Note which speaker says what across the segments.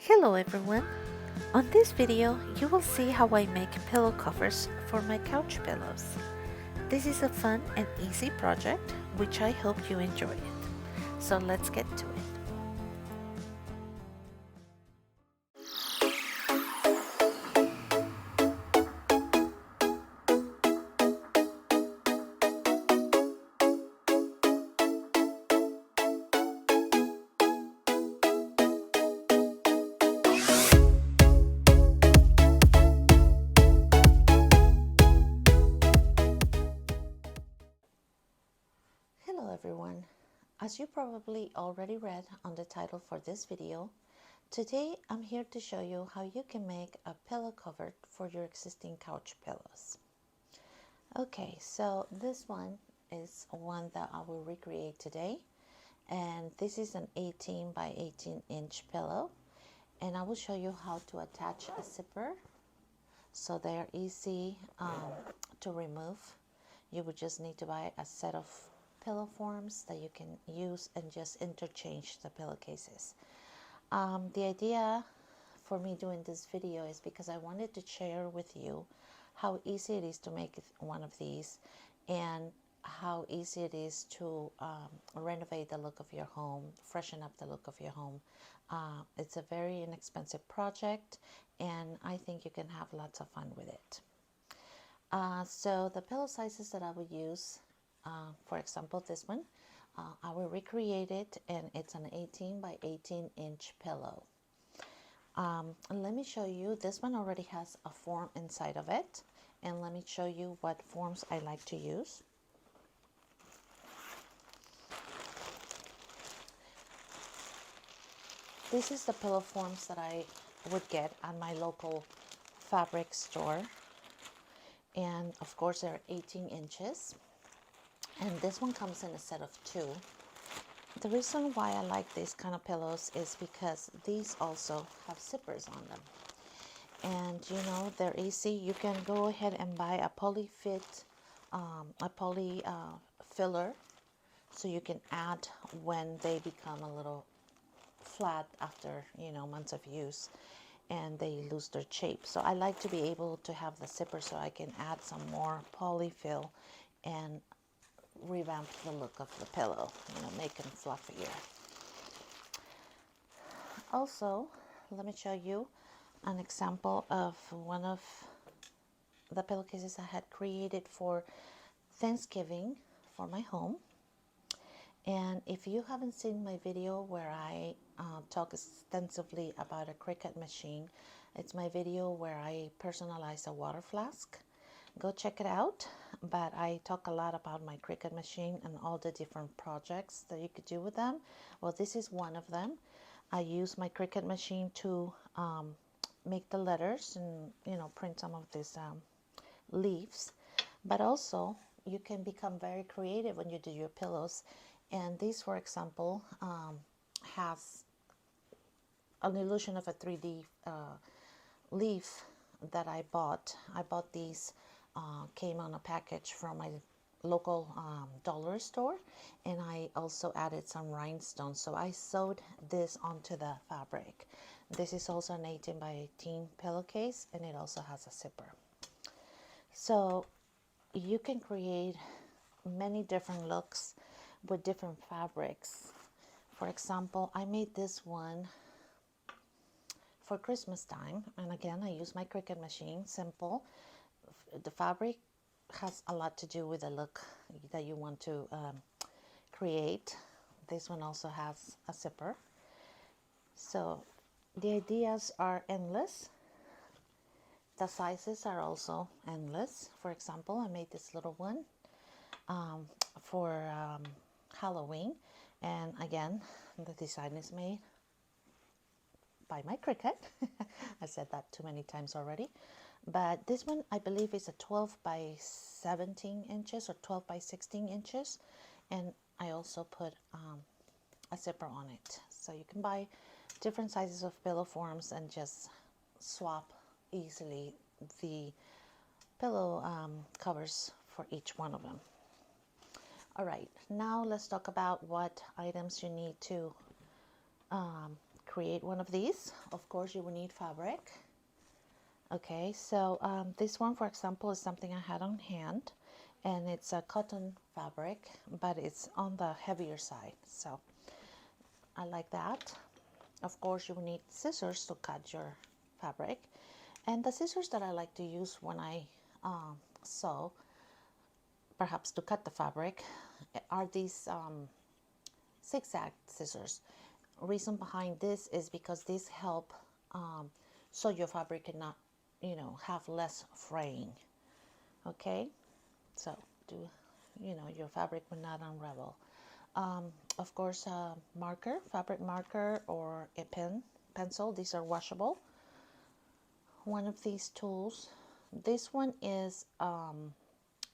Speaker 1: Hello everyone! On this video, you will see how I make pillow covers for my couch pillows. This is a fun and easy project which I hope you enjoy it. So let's get to it. Hello everyone! As you probably already read on the title for this video, today I'm here to show you how you can make a pillow cover for your existing couch pillows. Okay, so this one is one that I will recreate today, and this is an 18 by 18 inch pillow, and I will show you how to attach a zipper so they're easy to remove. You would just need to buy a set of pillow forms that you can use and just interchange the pillowcases. The idea for me doing this video is because I wanted to share with you how easy it is to make one of these and how easy it is to renovate the look of your home, freshen up the look of your home. It's a very inexpensive project, and I think you can have lots of fun with it. So the pillow sizes that I would use, for example, this one, I will recreate it, and it's an 18 by 18 inch pillow. Let me show you, this one already has a form inside of it, and let me show you what forms I like to use. This is the pillow forms that I would get at my local fabric store, and of course they're 18 inches, and this one comes in a set of 2. The reason why I like these kind of pillows is because these also have zippers on them, and you know, they're easy. You can go ahead and buy a poly fit, a poly filler, so you can add when they become a little flat after, you know, months of use and they lose their shape. So I like to be able to have the zipper so I can add some more polyfill and revamp the look of the pillow, you know, make them fluffier. Also, let me show you an example of one of the pillowcases I had created for Thanksgiving for my home. And if you haven't seen my video where I talk extensively about a Cricut machine, it's my video where I personalize a water flask. Go check it out. But I talk a lot about my Cricut machine and all the different projects that you could do with them. Well, this is one of them. I use my Cricut machine to make the letters and, you know, print some of these leaves. But also, you can become very creative when you do your pillows. And this, for example, has an illusion of a 3D leaf that I bought. I bought these, came on a package from my local dollar store, and I also added some rhinestones. So I sewed this onto the fabric. This is also an 18 by 18 pillowcase, and it also has a zipper. So you can create many different looks with different fabrics. For example, I made this one for Christmas time, and again I use my Cricut machine. Simple. The fabric has a lot to do with the look that you want to create. This one also has a zipper. So the ideas are endless. The sizes are also endless. For example, I made this little one for Halloween, and again the design is made by my Cricut. I said that too many times already, but this one I believe is a 12 by 17 inches or 12 by 16 inches, and I also put a zipper on it, so you can buy different sizes of pillow forms and just swap easily the pillow covers for each one of them. All right, now let's talk about what items you need to create one of these, of course you will need fabric. Okay, so this one, for example, is something I had on hand, and it's a cotton fabric, but it's on the heavier side, so I like that. Of course, you will need scissors to cut your fabric, and the scissors that I like to use when I sew, perhaps to cut the fabric, are these zigzag scissors. Reason behind this is because these help so your fabric cannot, have less fraying. Okay, so do your fabric will not unravel. Of course, marker, fabric marker, or a pencil. These are washable. One of these tools. This one is an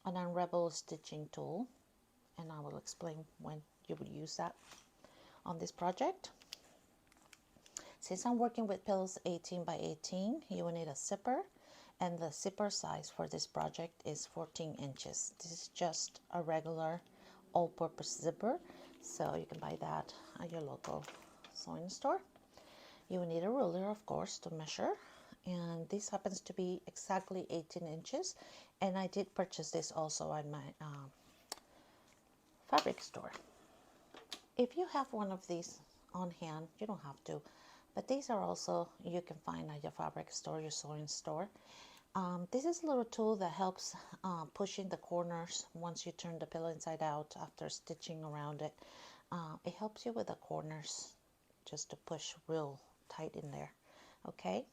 Speaker 1: unravel stitching tool, and I will explain when you would use that on this project. Since I'm working with pillows 18 by 18, you will need a zipper, and the zipper size for this project is 14 inches. This is just a regular all-purpose zipper, so you can buy that at your local sewing store. You will need a ruler, of course, to measure, and this happens to be exactly 18 inches, and I did purchase this also at my fabric store. If you have one of these on hand, you don't have to, but these are also, you can find at your fabric store, your sewing store. This is a little tool that helps pushing the corners once you turn the pillow inside out after stitching around it. It helps you with the corners, just to push real tight in there. Okay.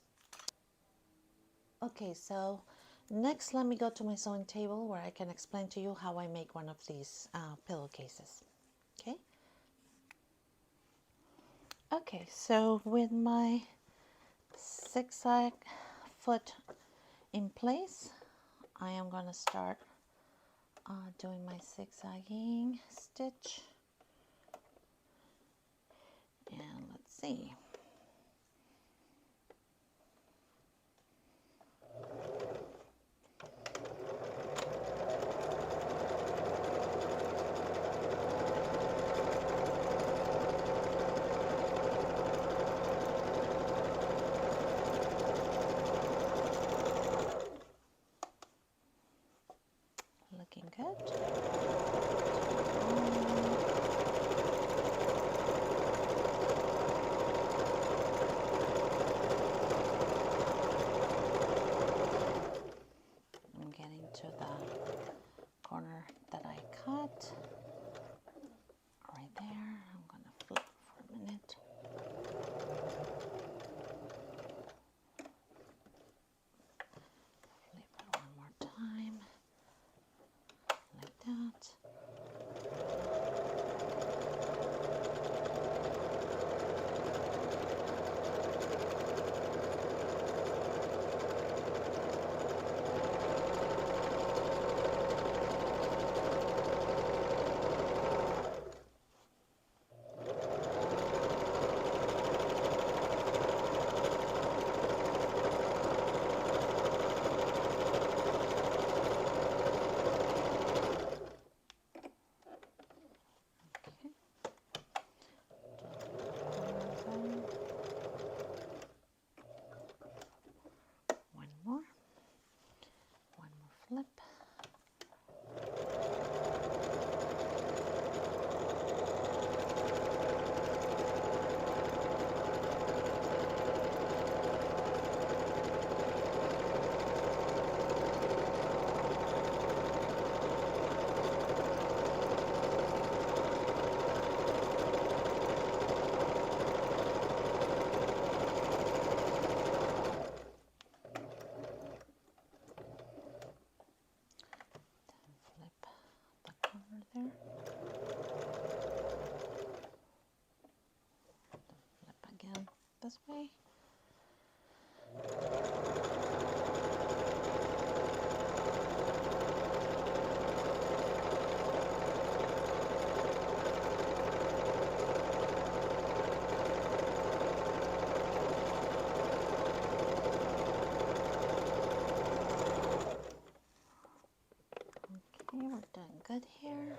Speaker 1: Okay, so next let me go to my sewing table where I can explain to you how I make one of these pillowcases. Okay. Okay, so with my zigzag foot in place, I am going to start doing my zigzagging stitch, and let's see. Looking good. I'm getting to the corner that I cut. Right there. I'm going to flip for a minute. Flip it one more time. Like that. One more flip. There. Flip again this way. Okay, we're doing good here.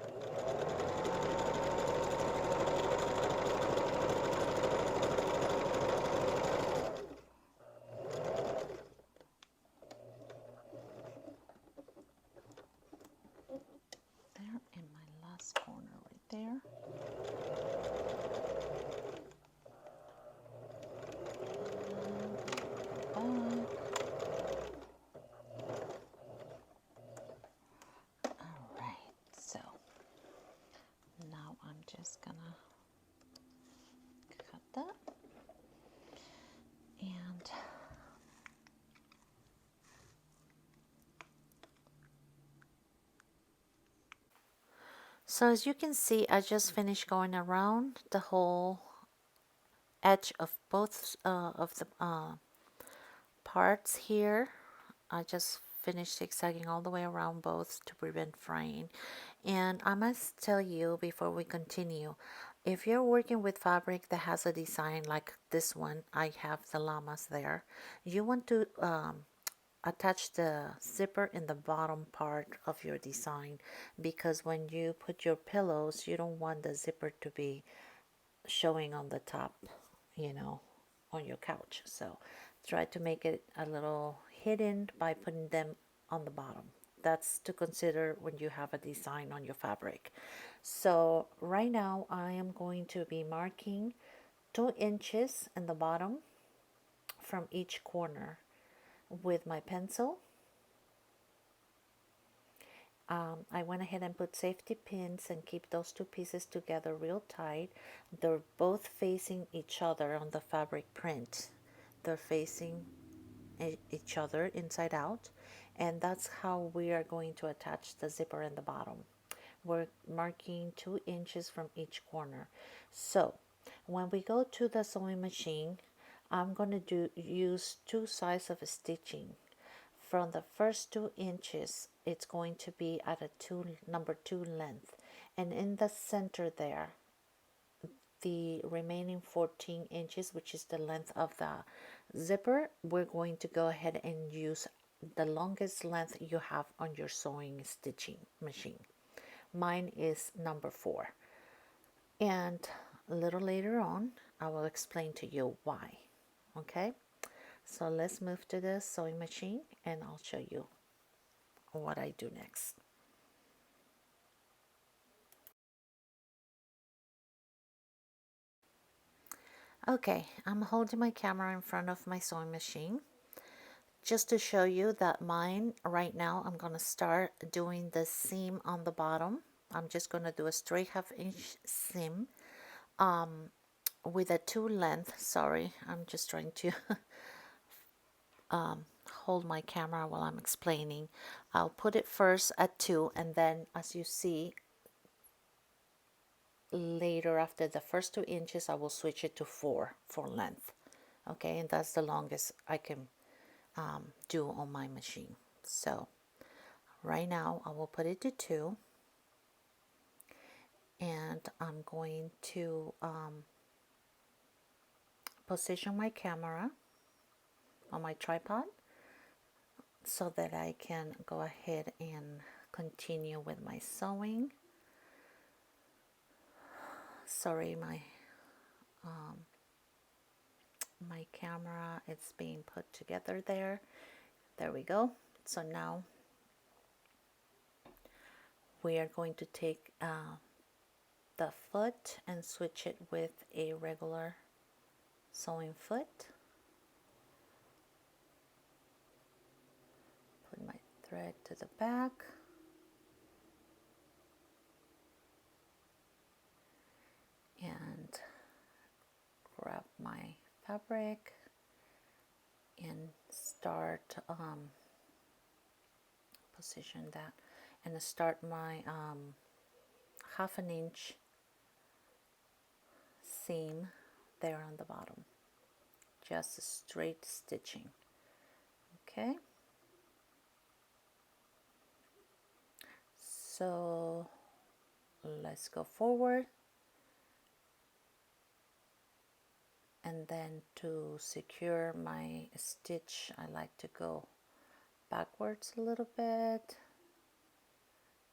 Speaker 1: there. All right, so now I'm just gonna cut that and so as you can see, I just finished going around the whole edge of both of the parts here. I just finished zigzagging all the way around both to prevent fraying. And I must tell you before we continue, if you're working with fabric that has a design like this one, I have the llamas there, you want to attach the zipper in the bottom part of your design, because when you put your pillows, you don't want the zipper to be showing on the top, you know, on your couch. So try to make it a little hidden by putting them on the bottom. That's to consider when you have a design on your fabric. So right now I am going to be marking 2 inches in the bottom from each corner with my pencil. I went ahead and put safety pins and keep those two pieces together real tight. They're both facing each other on the fabric print. They're facing each other inside out, and that's how we are going to attach the zipper in the bottom. We're marking 2 inches from each corner. So when we go to the sewing machine, I'm going to use 2 sides of stitching. From the first 2 inches, it's going to be at a number 2 length, and in the center there, the remaining 14 inches, which is the length of the zipper, we're going to go ahead and use the longest length you have on your sewing stitching machine. Mine is number 4, and a little later on I will explain to you why. Okay, so let's move to the sewing machine and I'll show you what I do next. Okay, I'm holding my camera in front of my sewing machine just to show you that mine right now, I'm going to start doing the seam on the bottom. I'm just going to do a straight 1/2 inch seam with a 2 length. Sorry, I'm just trying to hold my camera while I'm explaining. I'll put it first at 2, and then as you see later, after the first 2 inches, I will switch it to 4 for length. Okay, and that's the longest I can do on my machine. So right now I will put it to 2, and I'm going to position my camera on my tripod so that I can go ahead and continue with my sewing. Sorry, my camera is being put together there. There we go. So now we are going to take the foot and switch it with a regular sewing foot. Put my thread to the back. And grab my fabric and start position that and start my 1/2 inch seam there on the bottom, just straight stitching. Okay, so let's go forward, and then to secure my stitch I like to go backwards a little bit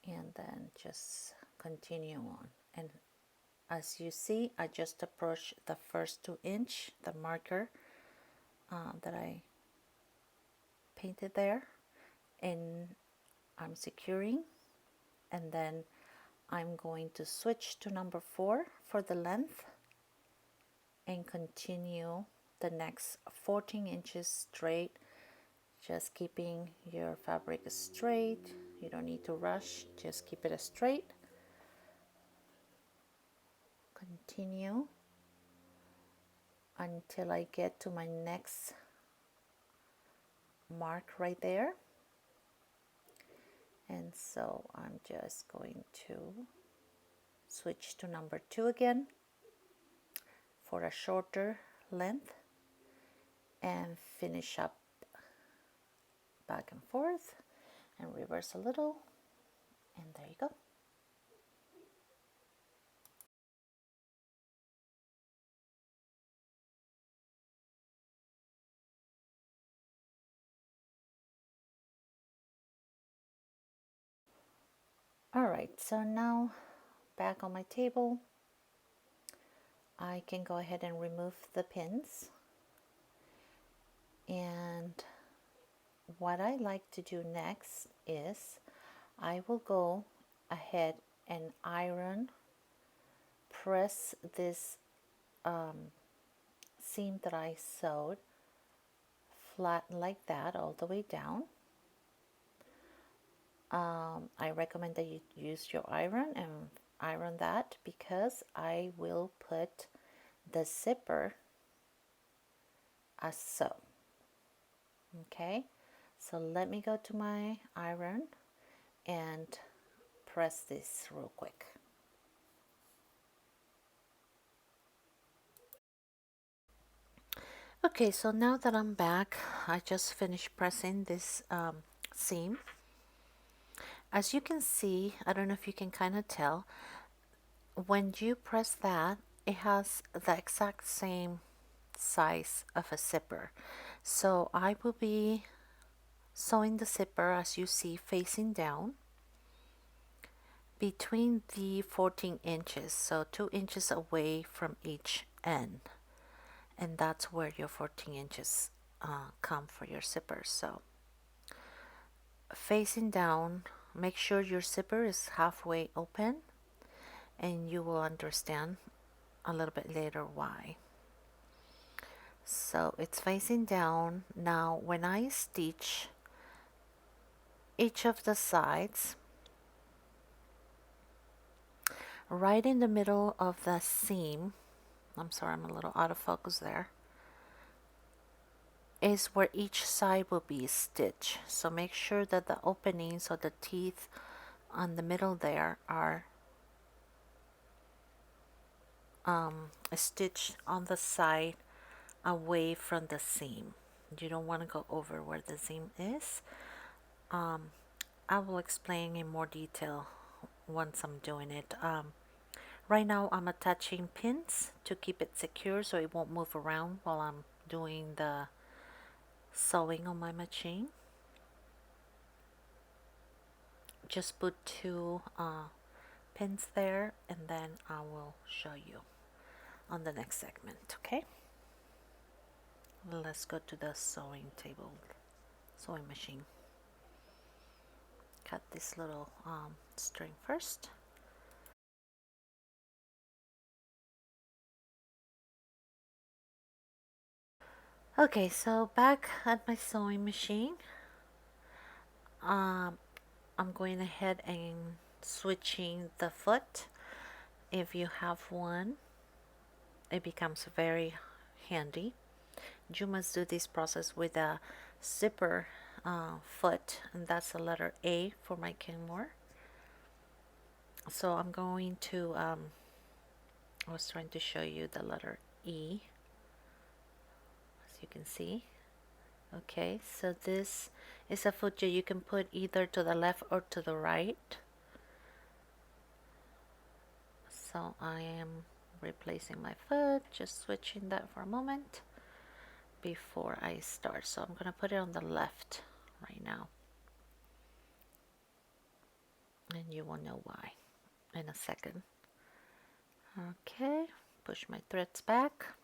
Speaker 1: and then just continue on. And as you see, I just approach the first 2 inch, the marker that I painted there, and I'm securing, and then I'm going to switch to number 4 for the length and continue the next 14 inches straight, just keeping your fabric straight. You don't need to rush, just keep it straight. Continue until I get to my next mark right there. And so I'm just going to switch to number 2 again for a shorter length and finish up back and forth and reverse a little, and there you go. All right, so now back on my table, I can go ahead and remove the pins. And what I like to do next is I will go ahead and iron, press this seam that I sewed flat like that all the way down. I recommend that you use your iron and iron that because I will put the zipper as so. Okay, so let me go to my iron and press this real quick. Okay, so now that I'm back, I just finished pressing this seam. As you can see, I don't know if you can kind of tell, when you press that, it has the exact same size of a zipper. So I will be sewing the zipper, as you see, facing down between the 14 inches, so 2 inches away from each end, and that's where your 14 inches come for your zipper. So facing down, make sure your zipper is halfway open, and you will understand a little bit later why. So it's facing down. Now when I stitch each of the sides, right in the middle of the seam, I'm sorry, I'm a little out of focus there, is where each side will be stitched. So make sure that the openings or the teeth on the middle there are stitched on the side away from the seam. You don't want to go over where the seam is. I will explain in more detail once I'm doing it. Right now I'm attaching pins to keep it secure so it won't move around while I'm doing the sewing on my machine. Just put 2 pins there, and then I will show you on the next segment. Okay, let's go to the sewing table, sewing machine. Cut this little string first. Okay, so back at my sewing machine, I'm going ahead and switching the foot. If you have one, it becomes very handy. You must do this process with a zipper foot, and that's the letter A for my Kenmore. So I'm going to, I was trying to show you the letter E, as you can see. Okay, so this is a foot that you can put either to the left or to the right. So I am replacing my foot, just switching that for a moment before I start. So I'm going to put it on the left right now, and you will know why in a second. Okay, push my threads back,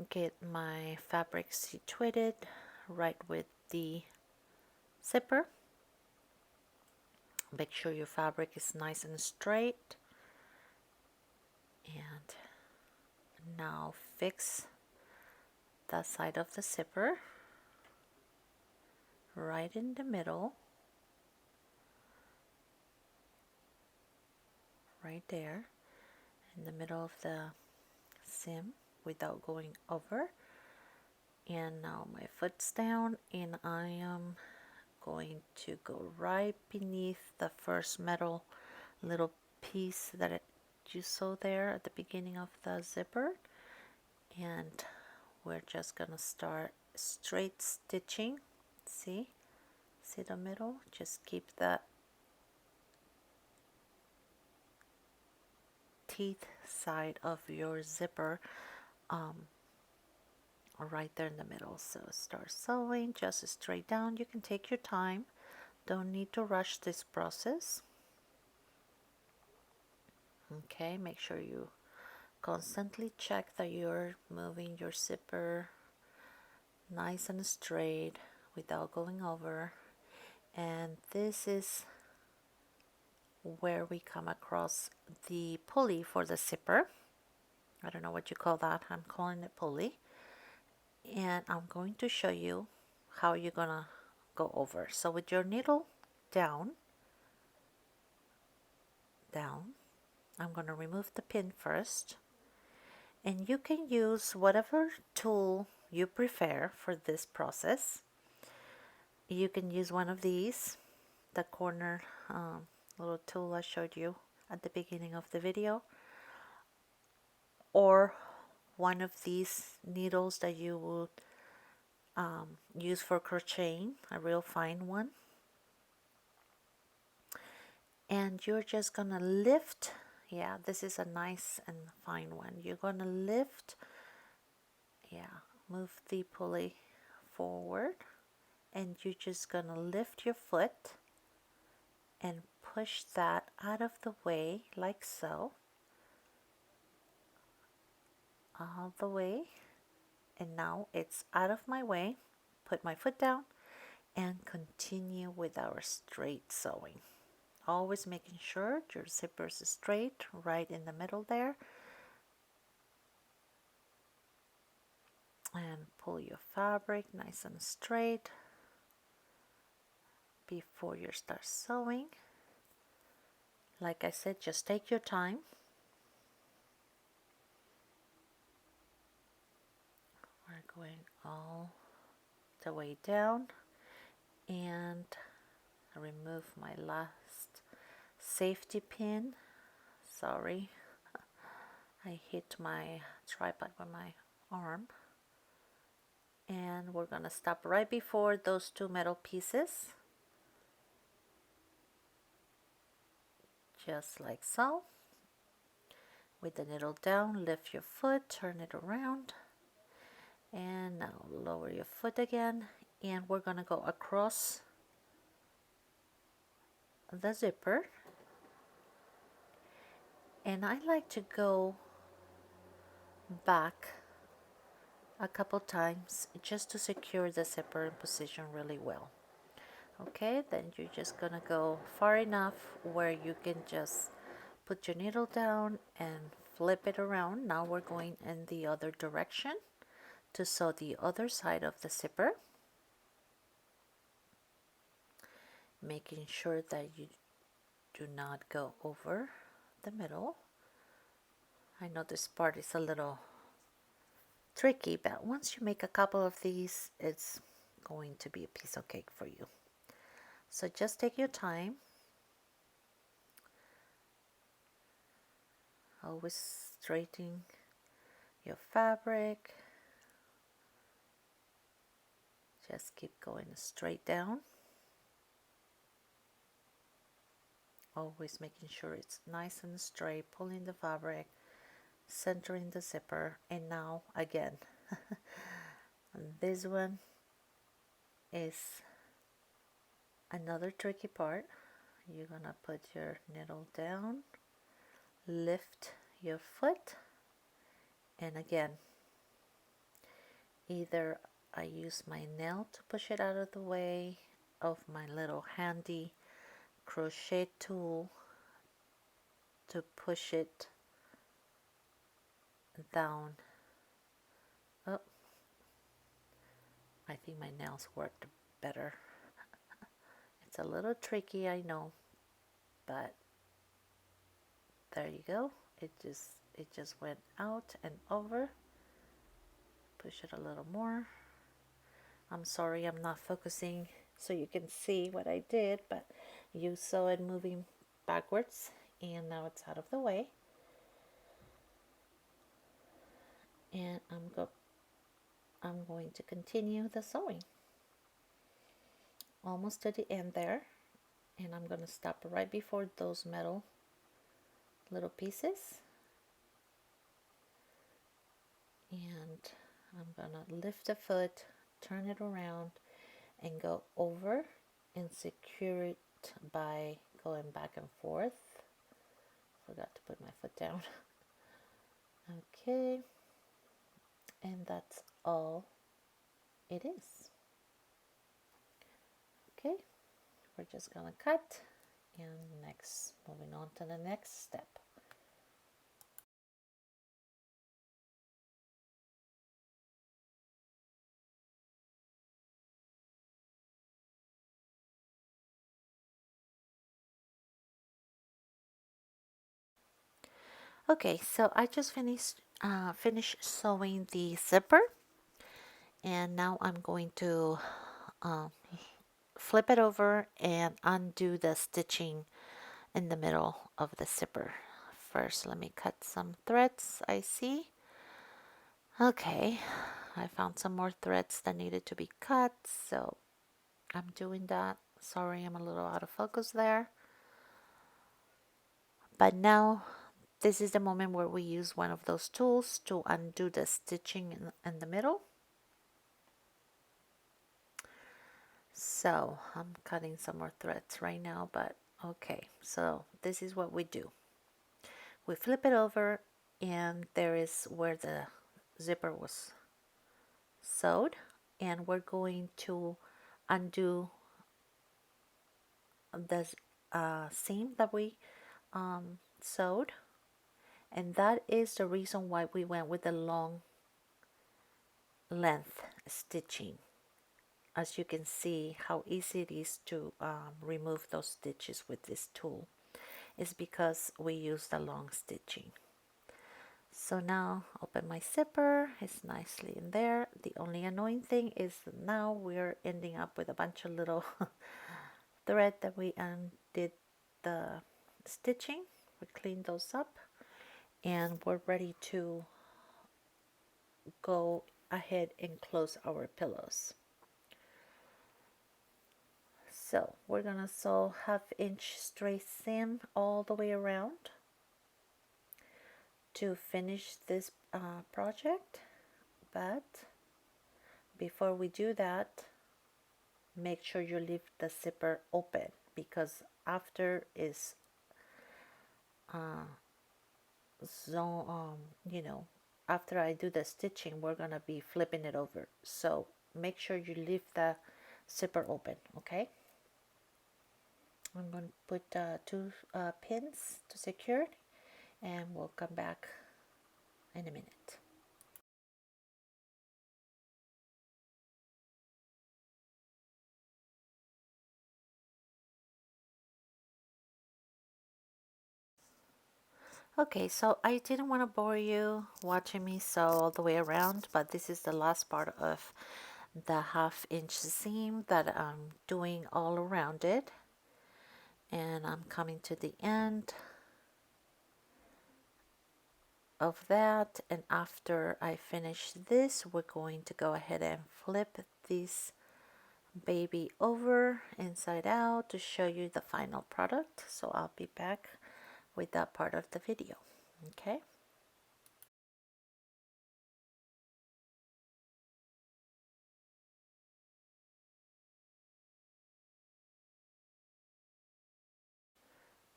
Speaker 1: get my fabric situated right with the zipper, Make sure your fabric is nice and straight. And now fix that side of the zipper right in the middle, right there in the middle of the seam without going over. And now my foot's down, and I am going to go right beneath the first metal little piece that you saw there at the beginning of the zipper, and we're just gonna start straight stitching. See the middle? Just keep that teeth side of your zipper right there in the middle. So start sewing just straight down. You can take your time, don't need to rush this process. Okay, make sure you constantly check that you're moving your zipper nice and straight without going over. And this is where we come across the pulley for the zipper. I don't know what you call that. I'm calling it pulley. And I'm going to show you how you're gonna go over. So with your needle down, I'm gonna remove the pin first. And you can use whatever tool you prefer for this process. You can use one of these, the corner little tool I showed you at the beginning of the video, or one of these needles that you would use for crocheting, a real fine one. And you're just gonna lift, yeah, this is a nice and fine one. You're gonna lift, yeah, move the pulley forward, and you're just gonna lift your foot and push that out of the way like so, all the way. And now it's out of my way. Put my foot down and continue with our straight sewing. Always making sure your zipper is straight right in the middle there. And pull your fabric nice and straight before you start sewing. Like I said, just take your time. We're going all the way down, and I remove my last safety pin. Sorry, I hit my tripod with my arm. And we're gonna stop right before those two metal pieces, just like so. With the needle down, lift your foot, turn it around, and now lower your foot again, and we're gonna go across the zipper. And I like to go back a couple times just to secure the zipper in position really well. Okay, then you're just gonna go far enough where you can just put your needle down and flip it around. Now we're going in the other direction to sew the other side of the zipper, making sure that you do not go over the middle. I know this part is a little tricky, but once you make a couple of these, it's going to be a piece of cake for you. So just take your time. Always straightening your fabric. Just keep going straight down. Always making sure it's nice and straight, pulling the fabric, centering the zipper. And now again, this one is another tricky part. You're gonna put your needle down, lift your foot, and again, either I use my nail to push it out of the way of my little handy crochet tool to push it down. Oh, I think my nails worked better. It's a little tricky, I know, but there you go. It just went out and over. Push it a little more. I'm sorry I'm not focusing so you can see what I did, but you saw it moving backwards and now it's out of the way. And I'm going to continue the sewing. Almost to the end there, and I'm going to stop right before those metal little pieces. And I'm going to lift the foot, turn it around, and go over and secure it by going back and forth. Forgot to put my foot down. Okay, and that's all it is. Okay, we're just gonna cut and next, moving on to the next step. Okay, so I just finished sewing the zipper, and now I'm going to uh, flip it over and undo the stitching in the middle of the zipper. First, let me cut some threads I see. Okay, I found some more threads that needed to be cut, so I'm doing that. Sorry, I'm a little out of focus there. But now, this is the moment where we use one of those tools to undo the stitching in the middle. So I'm cutting some more threads right now, but okay, so this is what we do. We flip it over, and there is where the zipper was sewed, and we're going to undo the seam that we sewed, and that is the reason why we went with the long length stitching. As you can see how easy it is to remove those stitches with this tool is because we use the long stitching. So now open my zipper, it's nicely in there. The only annoying thing is now we're ending up with a bunch of little thread that we undid the stitching. We cleaned those up and we're ready to go ahead and close our pillows. So we're gonna sew 1/2 inch straight seam all the way around to finish this project. But before we do that, make sure you leave the zipper open, because after is after I do the stitching, we're gonna be flipping it over, so make sure you leave the zipper open. Okay, I'm going to put 2 pins to secure it, and we'll come back in a minute. Okay, so I didn't want to bore you watching me sew all the way around, but this is the last part of the 1/2 inch seam that I'm doing all around it, and I'm coming to the end of that. And after I finish this, we're going to go ahead and flip this baby over inside out to show you the final product. So I'll be back with that part of the video. Okay.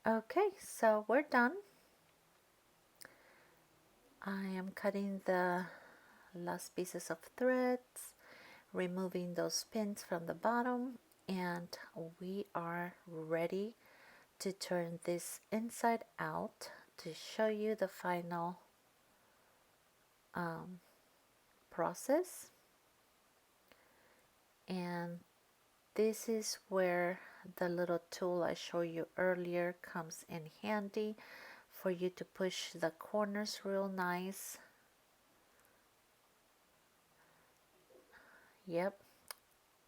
Speaker 1: Okay, so we're done. I am cutting the last pieces of threads, removing those pins from the bottom, and we are ready to turn this inside out to show you the final process. And this is where the little tool I showed you earlier comes in handy for you to push the corners real nice. Yep,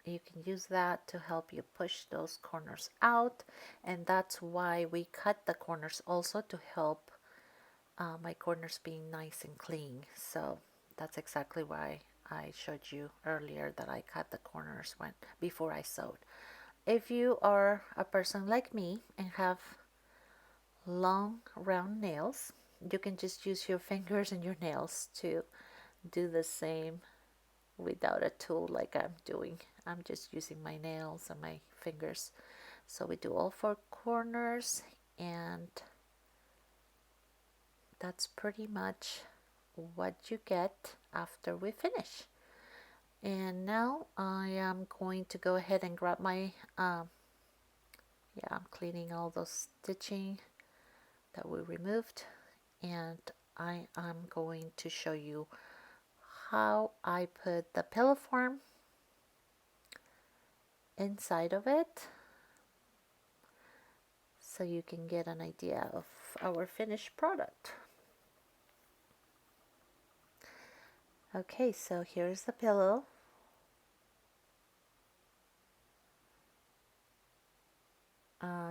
Speaker 1: you can use that to help you push those corners out, and that's why we cut the corners also to help my corners being nice and clean. So that's exactly why I showed you earlier that I cut the corners before I sewed. If you are a person like me and have long round nails, you can just use your fingers and your nails to do the same without a tool like I'm doing. I'm just using my nails and my fingers. So we do all four corners, and that's pretty much what you get after we finish. And now I am going to go ahead and grab my I'm cleaning all those stitching that we removed, and I am going to show you how I put the pillow form inside of it so you can get an idea of our finished product. Okay, so here's the pillow.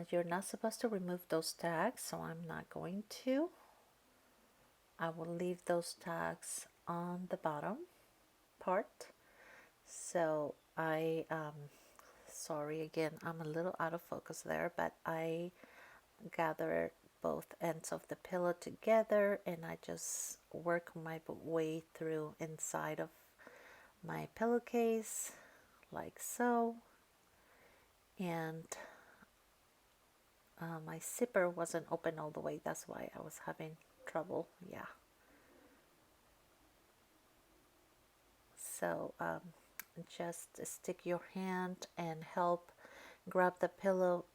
Speaker 1: You're not supposed to remove those tags, so I'm not going to. I will leave those tags on the bottom part. So sorry again, I'm a little out of focus there, but I gathered both ends of the pillow together and I just work my way through inside of my pillowcase like so. And my zipper wasn't open all the way, that's why I was having trouble. Yeah. So just stick your hand and help grab the pillow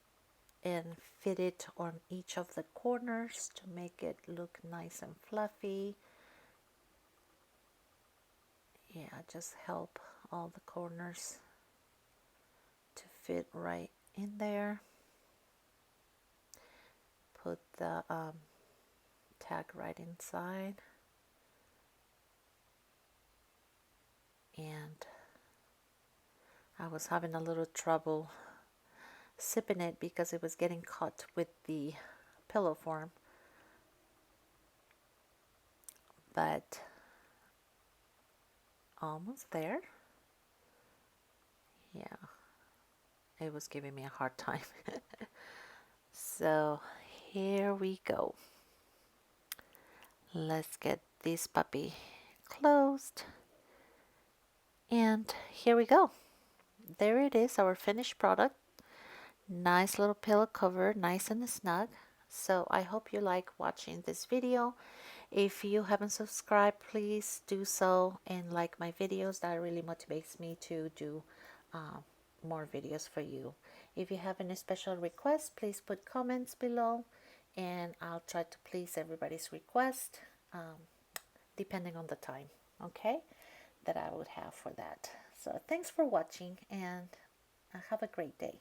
Speaker 1: and fit it on each of the corners to make it look nice and fluffy. Yeah, just help all the corners to fit right in there. Put the tag right inside, and I was having a little trouble zipping it because it was getting caught with the pillow form, but almost there. Yeah, it was giving me a hard time. So here we go. Let's get this puppy closed, and here we go. There it is, our finished product. Nice little pillow cover, nice and snug. So I hope you like watching this video. If you haven't subscribed, please do so and like my videos. That really motivates me to do more videos for you. If you have any special requests, please put comments below and I'll try to please everybody's request depending on the time, okay, that I would have for that. So thanks for watching and have a great day.